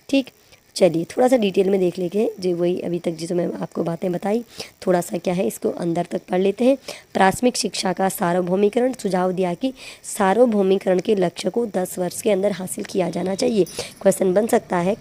ठीक, चलिए थोड़ा सा डिटेल में देख लेते हैं। जो वही अभी तक जो मैं आपको बातें बताई, थोड़ा सा क्या है इसको अंदर तक पढ़ लेते हैं। प्राथमिक शिक्षा का सार्वभौमिकरण, सुझाव दिया कि सार्वभौमिकरण के लक्ष्य को 10 वर्ष के अंदर हासिल किया जाना चाहिए। क्वेश्चन बन सकता है,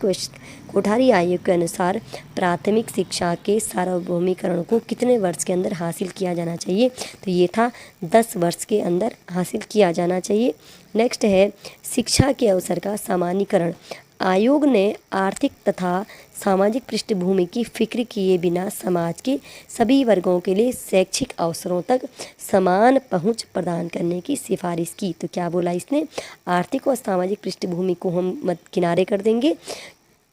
कोठारी आयोग के अनुसार प्राथमिक शिक्षा के सार्वभौमिकरण को कितने वर्ष के अंदर हासिल किया जाना चाहिए? तो ये था 10 वर्ष के अंदर हासिल किया जाना चाहिए। नेक्स्ट है, शिक्षा के अवसर का सामान्यीकरण। आयोग ने आर्थिक तथा सामाजिक पृष्ठभूमि की फिक्र किए बिना समाज के सभी वर्गों के लिए शैक्षिक अवसरों तक समान पहुंच प्रदान करने की सिफारिश की। तो क्या बोला इसने, आर्थिक और सामाजिक पृष्ठभूमि को हम मत किनारे कर देंगे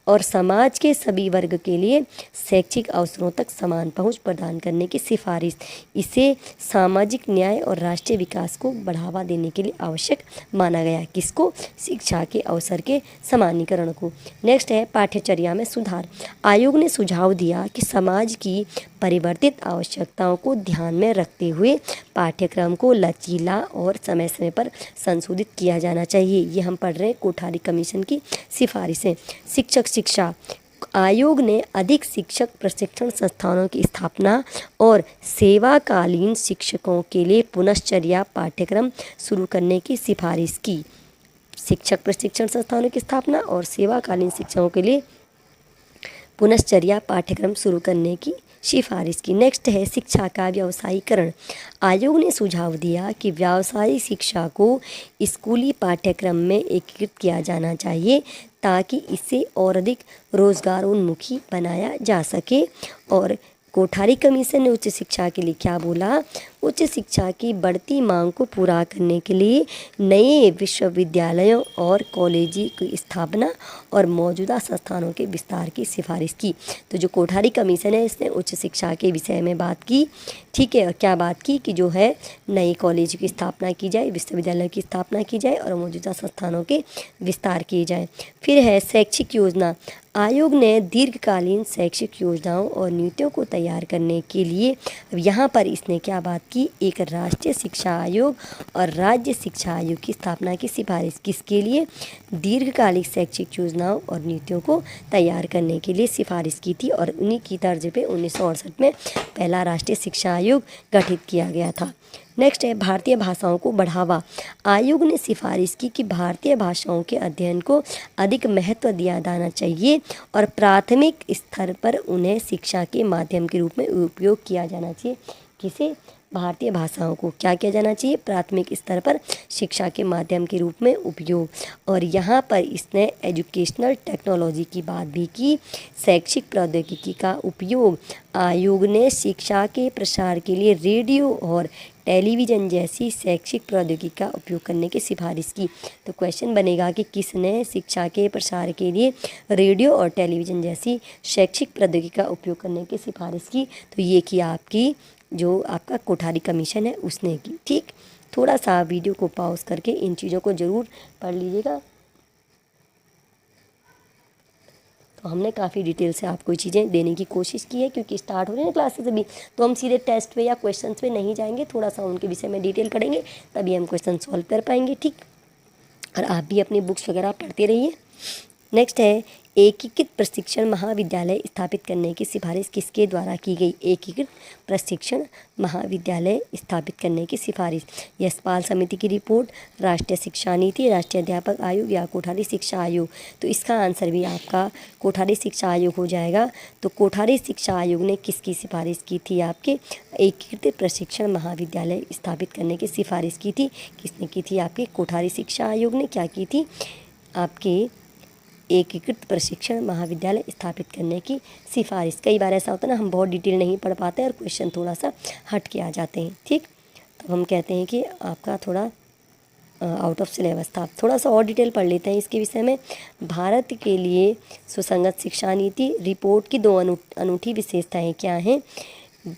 और समाज के सभी वर्ग के लिए शैक्षिक अवसरों तक समान पहुंच प्रदान करने की सिफारिश। इसे सामाजिक न्याय और राष्ट्रीय विकास को बढ़ावा देने के लिए आवश्यक माना गया। किसको, शिक्षा के अवसर के समानीकरण को। नेक्स्ट है पाठ्यचर्या में सुधार। आयोग ने सुझाव दिया कि समाज की परिवर्तित आवश्यकताओं को ध्यान में रखते हुए पाठ्यक्रम को लचीला और समय समय पर संशोधित किया जाना चाहिए। ये हम पढ़ रहे हैं कोठारी कमीशन की सिफारिशें। शिक्षक शिक्षा, आयोग ने अधिक शिक्षक प्रशिक्षण संस्थानों की स्थापना और सेवाकालीन शिक्षकों के लिए पुनश्चर्या पाठ्यक्रम शुरू करने की सिफारिश की। शिक्षक प्रशिक्षण संस्थानों की स्थापना और सेवाकालीन शिक्षकों के लिए पुनश्चर्या पाठ्यक्रम शुरू करने की सिफारिश की। नेक्स्ट है शिक्षा का व्यावसायीकरण। आयोग ने सुझाव दिया कि व्यावसायिक शिक्षा को स्कूली पाठ्यक्रम में एकीकृत किया जाना चाहिए ताकि इसे और अधिक रोजगारोन्मुखी बनाया जा सके। और कोठारी कमीशन ने उच्च शिक्षा के लिए क्या बोला, उच्च शिक्षा की बढ़ती मांग को पूरा करने के लिए नए विश्वविद्यालयों और कॉलेजों की स्थापना और मौजूदा संस्थानों के विस्तार की सिफारिश की। तो जो कोठारी कमीशन है इसने उच्च शिक्षा के विषय में बात की, ठीक है। और क्या बात की कि जो है नए कॉलेज की स्थापना की जाए, विश्वविद्यालय की स्थापना की जाए और मौजूदा संस्थानों के विस्तार किए जाए। फिर है शैक्षिक योजना। आयोग ने दीर्घकालीन शैक्षिक योजनाओं और नीतियों को तैयार करने के लिए यहाँ पर इसने क्या बात की, एक राष्ट्रीय शिक्षा आयोग और राज्य शिक्षा आयोग की स्थापना की सिफारिश। किसके लिए, दीर्घकालिक शैक्षिक योजनाओं और नीतियों को तैयार करने के लिए सिफारिश की थी। और उन्हीं की तर्ज पे 1968 में पहला राष्ट्रीय शिक्षा आयोग गठित किया गया था। नेक्स्ट है भारतीय भाषाओं को बढ़ावा। आयोग ने सिफारिश की कि भारतीय भाषाओं के अध्ययन को अधिक महत्व दिया जाना चाहिए और प्राथमिक स्तर पर उन्हें शिक्षा के माध्यम के रूप में उपयोग किया जाना चाहिए। किसे, भारतीय भाषाओं को क्या किया जाना चाहिए, प्राथमिक स्तर पर शिक्षा के माध्यम के रूप में उपयोग। और यहाँ पर इसने एजुकेशनल टेक्नोलॉजी की बात भी की, शैक्षिक प्रौद्योगिकी का उपयोग। आयोग ने शिक्षा के प्रसार के लिए रेडियो और टेलीविज़न जैसी शैक्षिक प्रौद्योगिकी का उपयोग करने की सिफारिश की। तो क्वेश्चन बनेगा कि किसने शिक्षा के प्रसार के लिए रेडियो और टेलीविज़न जैसी शैक्षिक प्रौद्योगिकी का उपयोग करने की सिफारिश की। तो ये की आपकी जो आपका कोठारी कमीशन है उसने की, ठीक। थोड़ा सा वीडियो को पॉज करके इन चीज़ों को ज़रूर पढ़ लीजिएगा। तो हमने काफ़ी डिटेल से आपको चीज़ें देने की कोशिश की है, क्योंकि स्टार्ट हो रही है क्लासेस अभी, तो हम सीधे टेस्ट पे या क्वेश्चन पे नहीं जाएंगे, थोड़ा सा उनके विषय में डिटेल करेंगे, तभी हम क्वेश्चन सॉल्व कर पाएंगे, ठीक। और आप भी अपनी बुक्स वगैरह पढ़ते रहिए। नेक्स्ट है एकीकृत प्रशिक्षण महाविद्यालय स्थापित करने की सिफारिश किसके द्वारा की गई, एकीकृत प्रशिक्षण महाविद्यालय स्थापित करने की सिफारिश। यशपाल समिति की रिपोर्ट, राष्ट्रीय शिक्षा नीति, राष्ट्रीय अध्यापक आयोग या कोठारी शिक्षा आयोग। तो इसका आंसर भी आपका कोठारी शिक्षा आयोग हो जाएगा। तो कोठारी शिक्षा आयोग ने किसकी सिफारिश की थी, आपके एकीकृत प्रशिक्षण महाविद्यालय स्थापित करने की सिफारिश की थी। किसने की थी, आपके कोठारी शिक्षा आयोग ने क्या की थी, आपके एकीकृत प्रशिक्षण महाविद्यालय स्थापित करने की सिफारिश। कई बार ऐसा होता है ना, हम बहुत डिटेल नहीं पढ़ पाते और क्वेश्चन थोड़ा सा हट के आ जाते हैं, ठीक। तो हम कहते हैं कि आपका थोड़ा आउट ऑफ सिलेबस था। थोड़ा सा और डिटेल पढ़ लेते हैं इसके विषय में। भारत के लिए सुसंगत शिक्षा नीति रिपोर्ट की 2 अनूठी विशेषताएँ क्या हैं,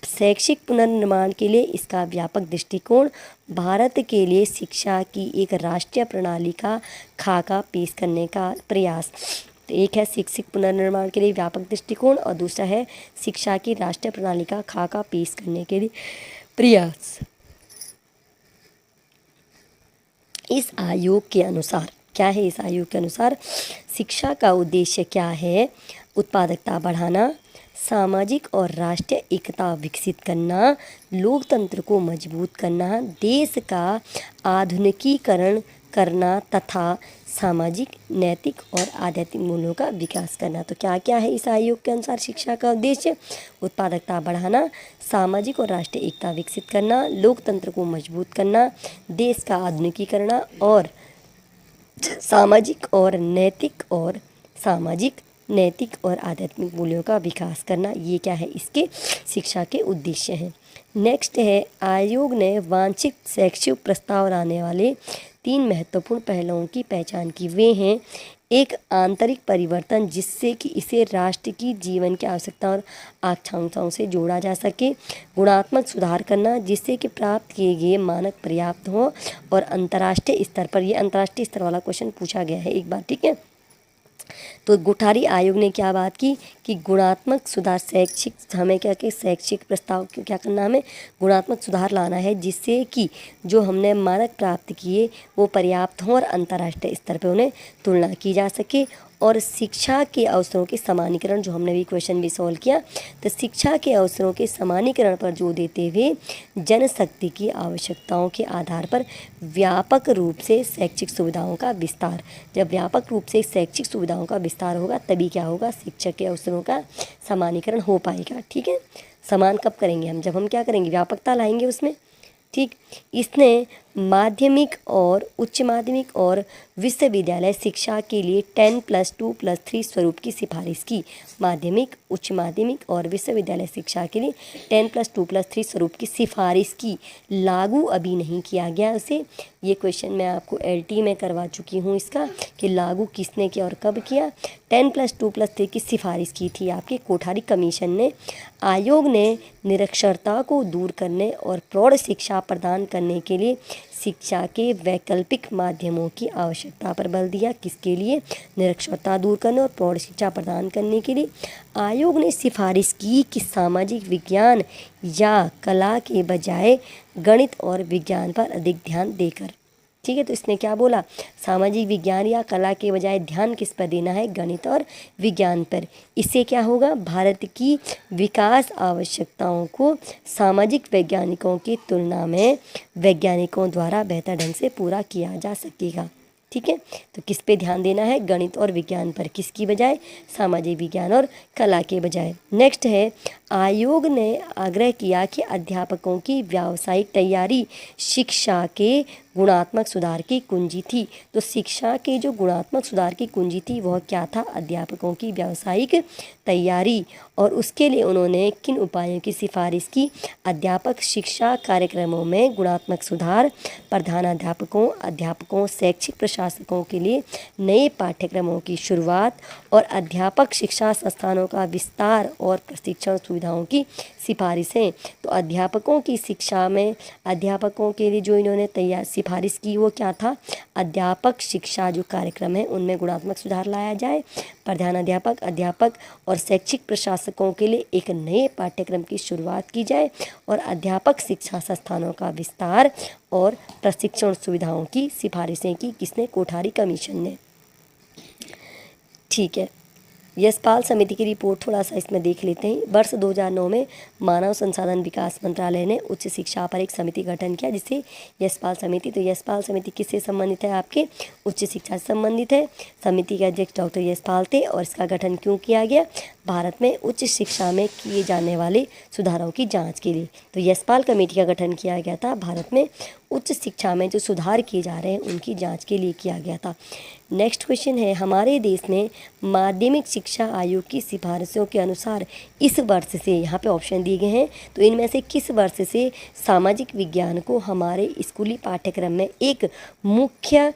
शैक्षिक पुनर्निर्माण के लिए इसका व्यापक दृष्टिकोण, भारत के लिए शिक्षा की एक राष्ट्रीय प्रणाली का खाका पेश करने का प्रयास। तो एक है शैक्षिक पुनर्निर्माण के लिए व्यापक दृष्टिकोण और दूसरा है शिक्षा की राष्ट्रीय प्रणाली का खाका पेश करने के लिए प्रयास। इस आयोग के अनुसार क्या है, इस आयोग के अनुसार शिक्षा का उद्देश्य क्या है, उत्पादकता बढ़ाना, सामाजिक और राष्ट्रीय एकता विकसित करना, लोकतंत्र को मजबूत करना, देश का आधुनिकीकरण करना तथा सामाजिक, नैतिक और आध्यात्मिक मूल्यों का विकास करना। तो क्या क्या है इस आयोग के अनुसार शिक्षा का उद्देश्य, उत्पादकता बढ़ाना, सामाजिक और राष्ट्रीय एकता विकसित करना, लोकतंत्र को मजबूत करना, देश का आधुनिकीकरण और सामाजिक और नैतिक और सामाजिक, नैतिक और आध्यात्मिक मूल्यों का विकास करना, ये क्या है, इसके शिक्षा के उद्देश्य हैं। नेक्स्ट है, आयोग ने वांछित शैक्षिक प्रस्ताव लाने वाले 3 महत्वपूर्ण पहलुओं की पहचान की। वे हैं, एक आंतरिक परिवर्तन जिससे कि इसे राष्ट्र की जीवन की आवश्यकता और आकांक्षाओं से जोड़ा जा सके, गुणात्मक सुधार करना जिससे कि प्राप्त किए गए मानक पर्याप्त हो, और अंतर्राष्ट्रीय स्तर पर, ये अंतर्राष्ट्रीय स्तर वाला क्वेश्चन पूछा गया है एक बार, ठीक है। तो गुठारी आयोग ने क्या बात की कि गुणात्मक सुधार, शैक्षिक, हमें क्या कि शैक्षिक प्रस्ताव क्या करना, हमें गुणात्मक सुधार लाना है जिससे कि जो हमने मानक प्राप्त किए वो पर्याप्त हों और अंतर्राष्ट्रीय स्तर पर उन्हें तुलना की जा सके, और शिक्षा के अवसरों के समानीकरण, जो हमने भी क्वेश्चन भी सॉल्व किया, तो शिक्षा के अवसरों के समानीकरण पर जोर देते हुए जनशक्ति की आवश्यकताओं के आधार पर व्यापक रूप से शैक्षिक सुविधाओं का विस्तार। जब व्यापक रूप से शैक्षिक सुविधाओं का विस्तार होगा तभी क्या होगा, शिक्षा के अवसरों का समानीकरण हो पाएगा, ठीक है। समान कब करेंगे हम, जब हम क्या करेंगे, व्यापकता लाएंगे उसमें, ठीक। इसने माध्यमिक और उच्च माध्यमिक और विश्वविद्यालय शिक्षा के लिए 10+2+3 स्वरूप की सिफारिश की। माध्यमिक, उच्च माध्यमिक और विश्वविद्यालय शिक्षा के लिए 10+2+3 स्वरूप की सिफारिश की, लागू अभी नहीं किया गया उसे। ये क्वेश्चन मैं आपको LT में करवा चुकी हूँ इसका, कि लागू किसने किया और कब किया। 10+2+3 की सिफारिश की थी आपके कोठारी कमीशन ने। आयोग ने निरक्षरता को दूर करने और प्रौढ़ शिक्षा प्रदान करने के लिए शिक्षा के वैकल्पिक माध्यमों की आवश्यकता पर बल दिया। किसके लिए, निरक्षरता दूर करने और प्रौढ़ शिक्षा प्रदान करने के लिए। आयोग ने सिफारिश की कि सामाजिक विज्ञान या कला के बजाय गणित और विज्ञान पर अधिक ध्यान देकर, ठीक है। तो इसने क्या बोला, सामाजिक विज्ञान या कला के बजाय ध्यान किस पर देना है, गणित और विज्ञान पर। इससे क्या होगा, भारत की विकास आवश्यकताओं को सामाजिक वैज्ञानिकों की तुलना में वैज्ञानिकों द्वारा बेहतर ढंग से पूरा किया जा सकेगा, ठीक है। तो किस पे ध्यान देना है, गणित और विज्ञान पर, किसकी बजाय, सामाजिक विज्ञान और कला के बजाय। नेक्स्ट है, आयोग ने आग्रह किया कि अध्यापकों की व्यावसायिक तैयारी शिक्षा के गुणात्मक सुधार की कुंजी थी। तो शिक्षा के जो गुणात्मक सुधार की कुंजी थी वह क्या था, अध्यापकों की व्यावसायिक तैयारी। और उसके लिए उन्होंने किन उपायों की सिफारिश की, अध्यापक शिक्षा कार्यक्रमों में गुणात्मक सुधार, प्रधानाध्यापकों, अध्यापकों, शैक्षिक प्रशासकों के लिए नए पाठ्यक्रमों की शुरुआत, और अध्यापक शिक्षा संस्थानों का विस्तार और प्रशिक्षण सुविधाओं की सिफारिशें। तो अध्यापकों की शिक्षा में, अध्यापकों के लिए जो इन्होंने तैयार सिफारिश की वो क्या था, अध्यापक शिक्षा जो कार्यक्रम है उनमें गुणात्मक सुधार लाया जाए, प्रधानाध्यापक, अध्यापक और शैक्षिक प्रशासकों के लिए एक नए पाठ्यक्रम की शुरुआत की जाए, और अध्यापक शिक्षा संस्थानों का विस्तार और प्रशिक्षण सुविधाओं की सिफारिशें की। किसने, कोठारी कमीशन ने, ठीक है। यशपाल समिति की रिपोर्ट थोड़ा सा इसमें देख लेते हैं। वर्ष 2009 में मानव संसाधन विकास मंत्रालय ने उच्च शिक्षा पर एक समिति गठन किया जिसे यशपाल समिति। तो यशपाल समिति किससे संबंधित है, आपके उच्च शिक्षा से संबंधित है। समिति के अध्यक्ष डॉक्टर यशपाल थे, और इसका गठन क्यों किया गया, भारत में उच्च शिक्षा में किए जाने वाले सुधारों की जाँच के लिए। तो यशपाल कमेटी का गठन किया गया था, भारत में उच्च शिक्षा में जो सुधार किए जा रहे हैं उनकी जांच के लिए किया गया था। नेक्स्ट क्वेश्चन है, हमारे देश में माध्यमिक शिक्षा आयोग की सिफारिशों के अनुसार इस वर्ष से, यहाँ पे ऑप्शन दिए गए हैं, तो इनमें से किस वर्ष से सामाजिक विज्ञान को हमारे स्कूली पाठ्यक्रम में एक मुख्य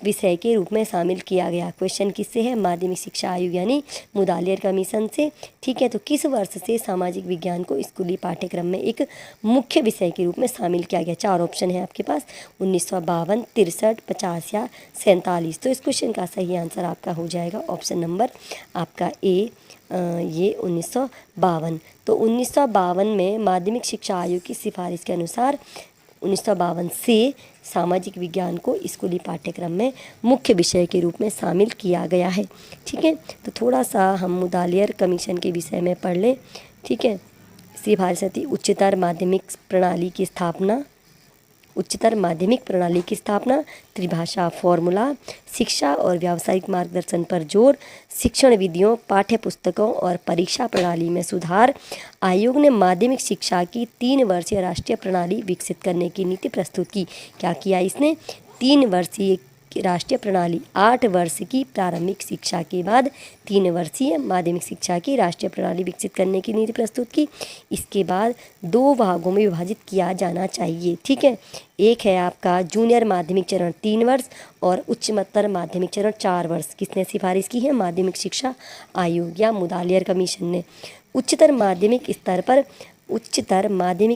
विषय के रूप में शामिल किया गया। क्वेश्चन किससे है, माध्यमिक शिक्षा आयोग यानी मुदालियर कमीशन से, ठीक है। तो किस वर्ष से सामाजिक विज्ञान को स्कूली पाठ्यक्रम में एक मुख्य विषय के रूप में शामिल किया गया। 4 ऑप्शन है आपके पास, 1952, 63, 50 या 47। तो इस क्वेश्चन का सही आंसर आपका हो जाएगा ऑप्शन नंबर आपका ए, ये 1952। तो 1952 में माध्यमिक शिक्षा आयोग की सिफारिश के अनुसार 1952 से सामाजिक विज्ञान को स्कूली पाठ्यक्रम में मुख्य विषय के रूप में शामिल किया गया है, ठीक है। तो थोड़ा सा हम मुदालियर कमीशन के विषय में पढ़ लें, ठीक है। सिफारिश थी उच्चतर माध्यमिक प्रणाली की स्थापना, उच्चतर माध्यमिक प्रणाली की स्थापना, त्रिभाषा फॉर्मूला, शिक्षा और व्यावसायिक मार्गदर्शन पर जोर, शिक्षण विधियों, पाठ्य पुस्तकों और परीक्षा प्रणाली में सुधार। आयोग ने माध्यमिक शिक्षा की 3 वर्षीय राष्ट्रीय प्रणाली विकसित करने की नीति प्रस्तुत की। क्या किया इसने, 3 वर्षीय कि राष्ट्रीय प्रणाली 8 वर्ष की प्रारंभिक शिक्षा के बाद 3 वर्षीय माध्यमिक शिक्षा की राष्ट्रीय प्रणाली विकसित करने की नीति प्रस्तुत की। इसके बाद 2 भागों में विभाजित किया जाना चाहिए, ठीक है। एक है आपका जूनियर माध्यमिक चरण 3 वर्ष और उच्चतर माध्यमिक चरण 4 वर्ष। किसने सिफारिश की है? माध्यमिक शिक्षा आयोग या मुदालियर कमीशन ने। उच्चतर माध्यमिक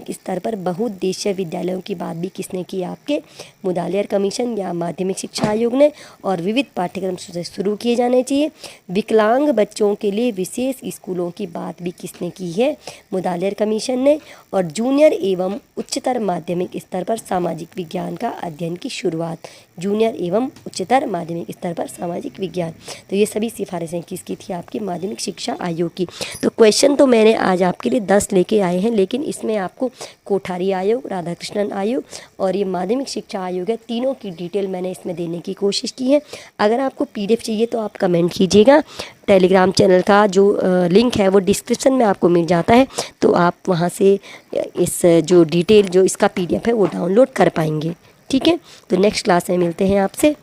स्तर पर बहुउद्देशीय विद्यालयों की बात भी किसने की? आपके मुदालियर कमीशन या माध्यमिक शिक्षा आयोग ने। और विविध पाठ्यक्रम शुरू किए जाने चाहिए। विकलांग बच्चों के लिए विशेष स्कूलों की बात भी किसने की है? मुदालियर कमीशन ने। और जूनियर एवं उच्चतर माध्यमिक स्तर पर सामाजिक विज्ञान का अध्ययन की शुरुआत, जूनियर एवं उच्चतर माध्यमिक स्तर पर सामाजिक विज्ञान। तो ये सभी सिफारिशें किसकी थी? आपकी माध्यमिक शिक्षा आयोग की। तो क्वेश्चन तो मैंने आज आपके लिए 10 लेके आए हैं, लेकिन इसमें आपको कोठारी आयोग, राधाकृष्णन आयोग और ये माध्यमिक शिक्षा आयोग है, तीनों की डिटेल मैंने इसमें देने की कोशिश की है। अगर आपको PDF चाहिए तो आप कमेंट कीजिएगा। टेलीग्राम चैनल का जो लिंक है वो डिस्क्रिप्शन में आपको मिल जाता है, तो आप वहाँ से इस जो डिटेल जो इसका PDF है वो डाउनलोड कर पाएंगे, ठीक है। तो नेक्स्ट क्लास में मिलते हैं आपसे।